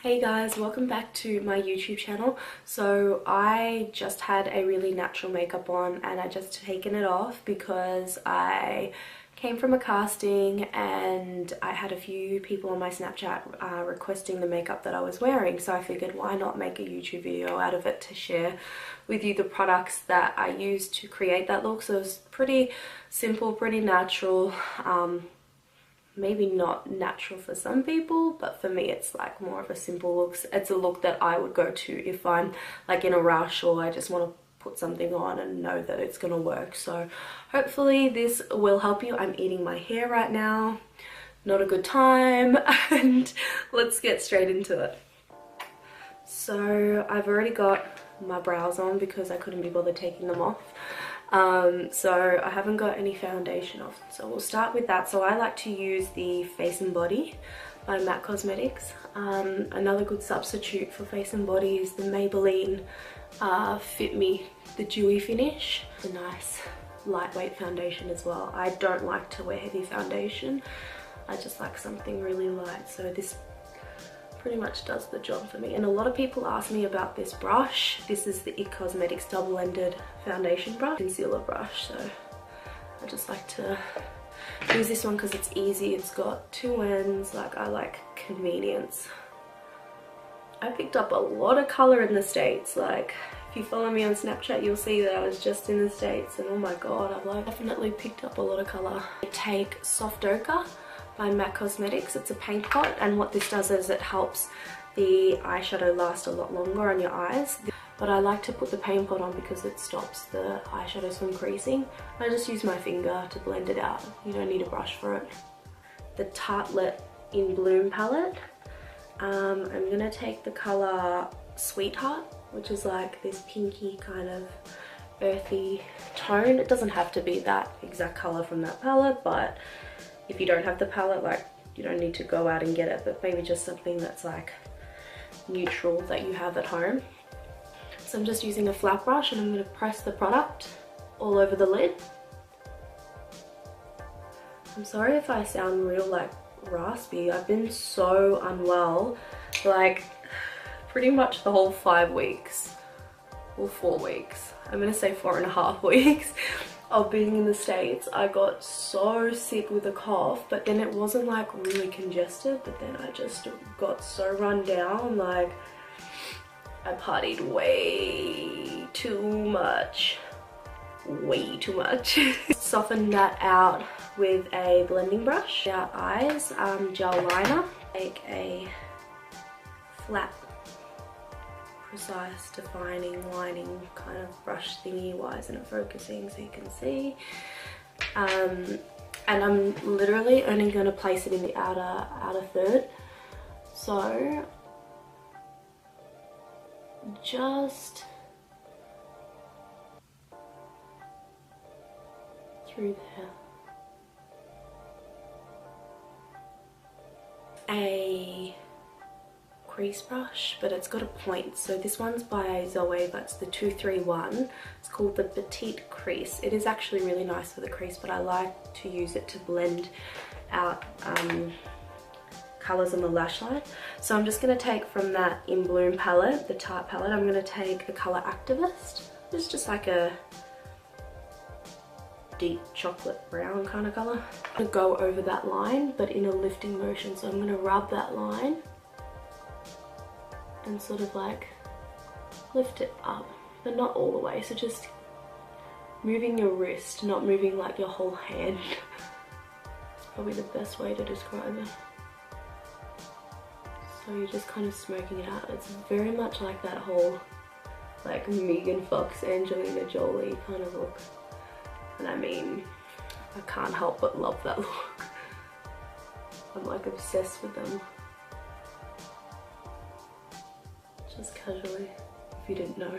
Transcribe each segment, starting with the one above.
Hey guys, welcome back to my YouTube channel. So I just had a really natural makeup on and I just taken it off because I came from a casting and I had a few people on my Snapchat requesting the makeup that I was wearing, so I figured why not make a YouTube video out of it to share with you the products that I used to create that look. So it was pretty simple, pretty natural. Maybe not natural for some people, but for me it's like more of a simple look. It's a look that I would go to if I'm like in a rush or I just want to put something on and know that it's gonna work. So hopefully this will help you. I'm eating my hair right now, not a good time, and let's get straight into it. So I've already got my brows on because I couldn't be bothered taking them off. So I haven't got any foundation off, so we'll start with that. So I like to use the Face and Body by MAC Cosmetics. Another good substitute for face and body is the Maybelline Fit Me, the dewy finish. It's a nice lightweight foundation as well. I don't like to wear heavy foundation, I just like something really light, so this pretty much does the job for me. And a lot of people ask me about this brush. This is the IT Cosmetics double-ended foundation brush, concealer brush. So I just like to use this one because it's easy. It's got two ends. Like, I like convenience. I picked up a lot of color in the States. Like, if you follow me on Snapchat, you'll see that I was just in the States, and oh my god, I've like definitely picked up a lot of color. I take Soft Ochre by MAC Cosmetics. It's a paint pot, and what this does is it helps the eyeshadow last a lot longer on your eyes. But I like to put the paint pot on because it stops the eyeshadows from creasing. I just use my finger to blend it out. You don't need a brush for it. The Tartelette in Bloom palette. I'm gonna take the color Sweetheart, which is like this pinky kind of earthy tone. It doesn't have to be that exact color from that palette, but if you don't have the palette, like, you don't need to go out and get it, but maybe just something that's like neutral that you have at home. So I'm just using a flat brush and I'm going to press the product all over the lid. I'm sorry if I sound real like raspy. I've been so unwell, like pretty much the whole 5 weeks, or 4 weeks. I'm going to say 4.5 weeks. Of being in the States. I got so sick with a cough, but then it wasn't like really congested, but then I just got so run down. Like, I partied way too much. Soften that out with a blending brush. Out eyes, gel liner. Take a flat, precise, defining, lining kind of brush thingy. Why isn't it focusing so you can see? And I'm literally only going to place it in the outer third. So just through there. A crease brush, but it's got a point. So this one's by Zoe, but it's the 231. It's called the Petite Crease. It is actually really nice for the crease, but I like to use it to blend out colors on the lash line. So I'm just going to take from that In Bloom palette, the Tarte palette, I'm going to take the color Activist. It's just like a deep chocolate brown kind of color. I'm going to go over that line, but in a lifting motion. So I'm going to rub that line and sort of like lift it up, but not all the way. So just moving your wrist, not moving like your whole hand. It's probably the best way to describe it. So you're just kind of smoking it out. It's very much like that whole like Megan Fox, Angelina Jolie kind of look. And I mean, I can't help but love that look. I'm like obsessed with them. Just casually, if you didn't know.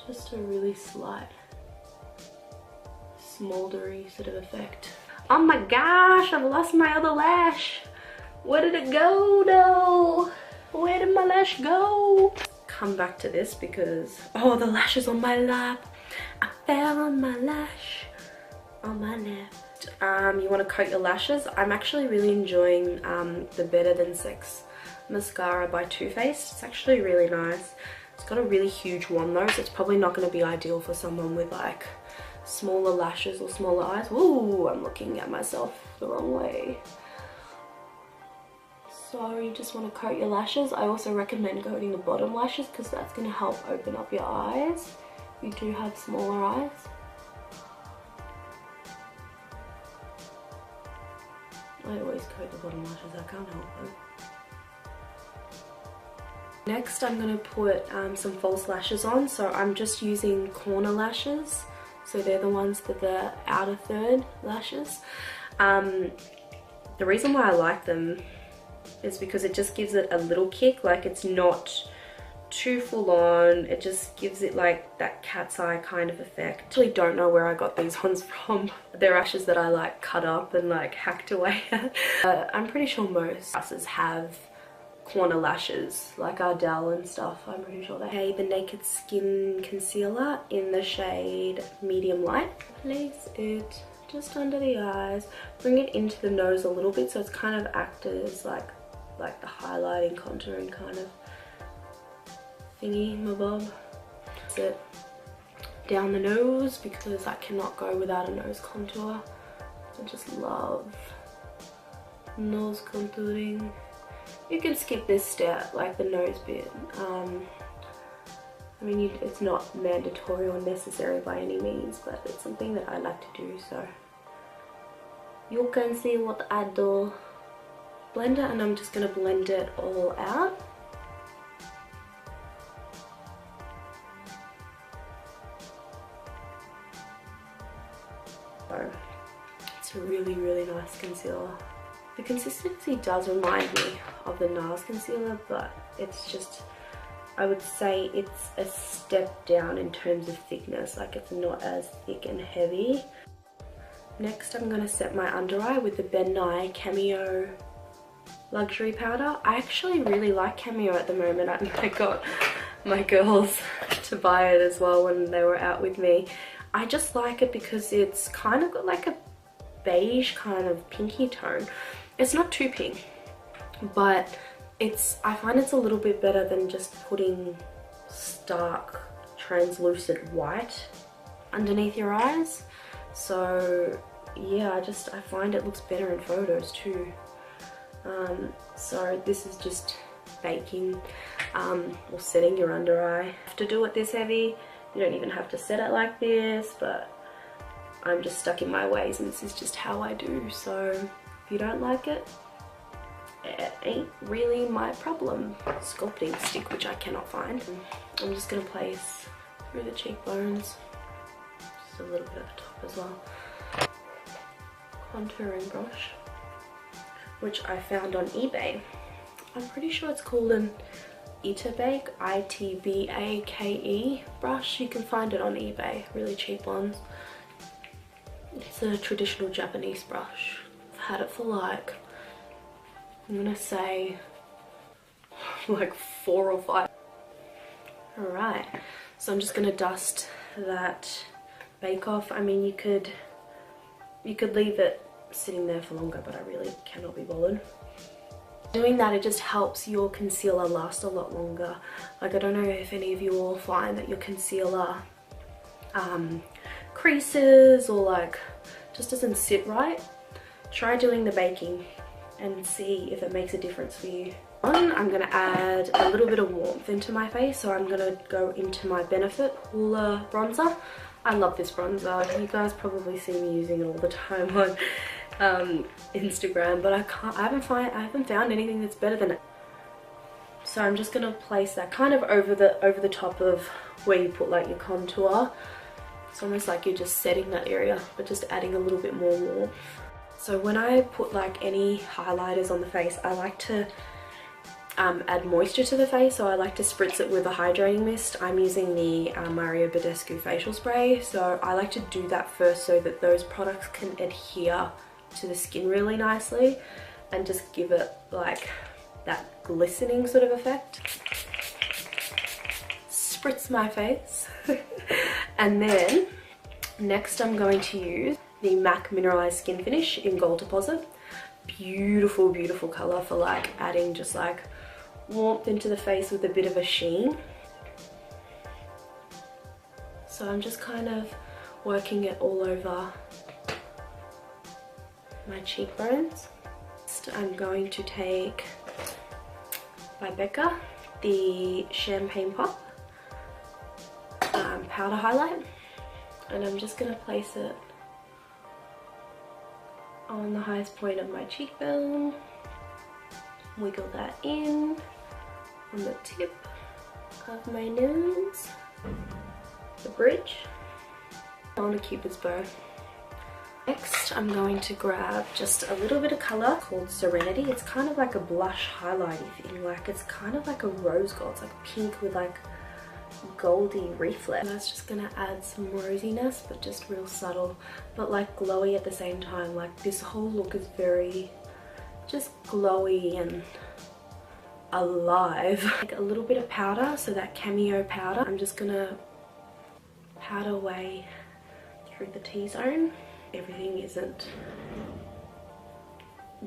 Just a really slight, smoldery sort of effect. Oh my gosh, I've lost my other lash. Where did it go though? Where did my lash go? Come back to this because, oh, the lash is on my lap. I fell on my lash, on my lap. Next, you want to coat your lashes. I'm actually really enjoying the Better Than Sex mascara by Too Faced. It's actually really nice. It's got a really huge wand though, so it's probably not going to be ideal for someone with like smaller lashes or smaller eyes. Woo, I'm looking at myself the wrong way. So you just want to coat your lashes. I also recommend coating the bottom lashes because that's going to help open up your eyes. You do have smaller eyes. I always coat the bottom lashes, I can't help it. Next I'm going to put some false lashes on. So I'm just using corner lashes. So they're the ones that the outer third lashes. The reason why I like them is because it just gives it a little kick. Like it's not too full on. It just gives it like that cat's eye kind of effect. I actually don't know where I got these ones from. They're lashes that I like cut up and like hacked away at. I'm pretty sure most lashes have corner lashes like Ardell and stuff. I'm pretty sure that. Okay, the Naked Skin Concealer in the shade Medium Light. Place it just under the eyes. Bring it into the nose a little bit so it's kind of act as like the highlighting, contouring kind of thingy, my bob. Sit down the nose because I cannot go without a nose contour. I just love nose contouring. You can skip this step, like the nose bit. I mean, it's not mandatory or necessary by any means, but it's something that I like to do, so you can see what I do. Blender, and I'm just going to blend it all out. So it's a really, really nice concealer. The consistency does remind me of the NARS concealer, but it's just, I would say it's a step down in terms of thickness. Like it's not as thick and heavy. Next I'm going to set my under eye with the Ben Nye Cameo Luxury Powder. I actually really like Cameo at the moment. I got my girls to buy it as well when they were out with me. I just like it because it's kind of got like a beige kind of pinky tone. It's not too pink, but I find it's a little bit better than just putting stark translucent white underneath your eyes. So yeah, I find it looks better in photos too. So this is just baking or setting your under eye. You have to do it this heavy. You don't even have to set it like this, but I'm just stuck in my ways and this is just how I do. So if you don't like it, it ain't really my problem. Sculpting stick, which I cannot find. I'm just gonna place through the cheekbones, just a little bit at the top as well. Contouring brush, which I found on eBay. I'm pretty sure it's called an Itabake, I-T-B-A-K-E brush. You can find it on eBay, really cheap ones. It's a traditional Japanese brush. I've had it for like, I'm gonna say like 4 or 5. Alright, so I'm just gonna dust that bake off. I mean, you could leave it sitting there for longer, but I really cannot be bothered. Doing that, it just helps your concealer last a lot longer. Like, I don't know if any of you all find that your concealer creases or like just doesn't sit right. Try doing the baking and see if it makes a difference for you. I'm going to add a little bit of warmth into my face, so I'm going to go into my Benefit Hoola bronzer. I love this bronzer. You guys probably see me using it all the time on Instagram, but I haven't found anything that's better than it. So I'm just going to place that kind of over the top of where you put like your contour. It's almost like you're just setting that area, but just adding a little bit more warmth. So when I put like any highlighters on the face, I like to add moisture to the face, so I like to spritz it with a hydrating mist. I'm using the Mario Badescu facial spray, so I like to do that first so that those products can adhere to the skin really nicely and just give it like that glistening sort of effect. Spritz my face. And then next I'm going to use the MAC Mineralized Skin Finish in Gold Deposit. Beautiful, beautiful colour for like adding just like warmth into the face with a bit of a sheen. So I'm just kind of working it all over my cheekbones. Next, I'm going to take by Becca the Champagne Pop powder highlight, and I'm just going to place it on the highest point of my cheekbone. Wiggle that in on the tip of my nose, the bridge, on a cupid's bow. Next, I'm going to grab just a little bit of colour called Serenity. It's kind of like a blush highlighty thing, like it's kind of like a rose gold. It's like pink with like goldy reflex. That's just gonna add some rosiness, but just real subtle, but like glowy at the same time. Like this whole look is very just glowy and alive. Like a little bit of powder, so that cameo powder, I'm just gonna powder away through the T-zone. Everything isn't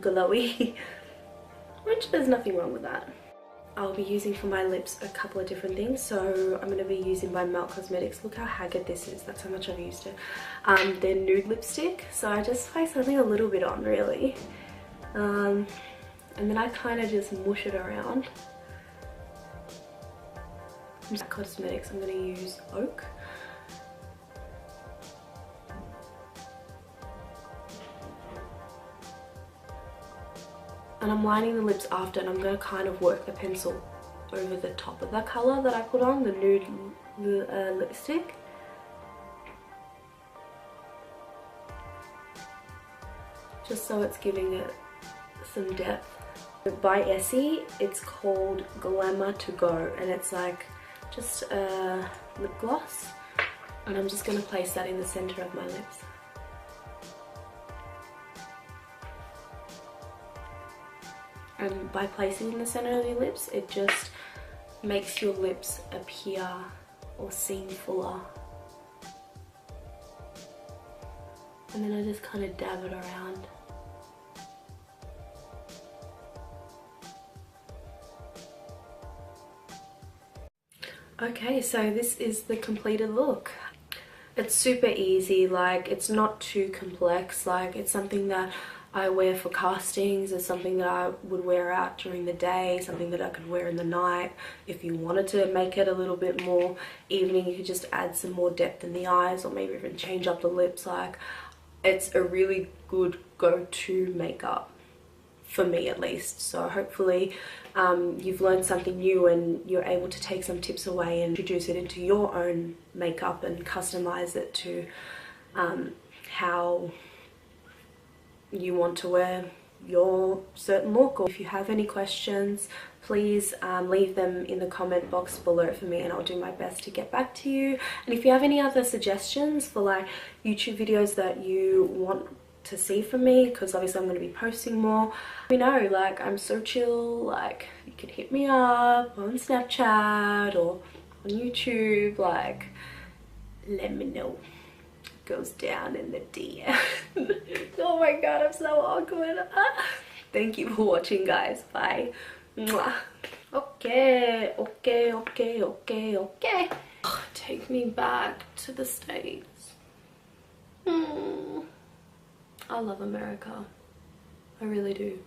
glowy, which there's nothing wrong with that. I'll be using for my lips a couple of different things. So I'm going to be using by Melt Cosmetics. Look how haggard this is, that's how much I've used it. Their nude lipstick, so I just place something a little bit on really, and then I kind of just mush it around. Cosmetics, I'm going to use Oak. And I'm lining the lips after, and I'm going to kind of work the pencil over the top of that colour that I put on, the nude lipstick. Just so it's giving it some depth. By Essie, it's called Glamour to Go, and it's like just a lip gloss. And I'm just going to place that in the centre of my lips. And by placing in the center of your lips, it just makes your lips appear or seem fuller. And then I just kind of dab it around. Okay, so this is the completed look. It's super easy, like it's not too complex, like it's something that I wear for castings. It's something that I would wear out during the day, something that I could wear in the night. If you wanted to make it a little bit more evening, you could just add some more depth in the eyes, or maybe even change up the lips. Like, it's a really good go-to makeup, for me at least. So hopefully you've learned something new and you're able to take some tips away and introduce it into your own makeup and customize it to how you want to wear your certain look. Or if you have any questions, please leave them in the comment box below for me, and I'll do my best to get back to you. And if you have any other suggestions for like YouTube videos that you want to see from me, because obviously I'm going to be posting more, let me know. Like, I'm so chill, like you can hit me up on Snapchat or on YouTube, like let me know. Goes down in the DM. Oh my god, I'm so awkward. Thank you for watching, guys. Bye. Mwah. Okay. Oh, take me back to the States. I love America. I really do.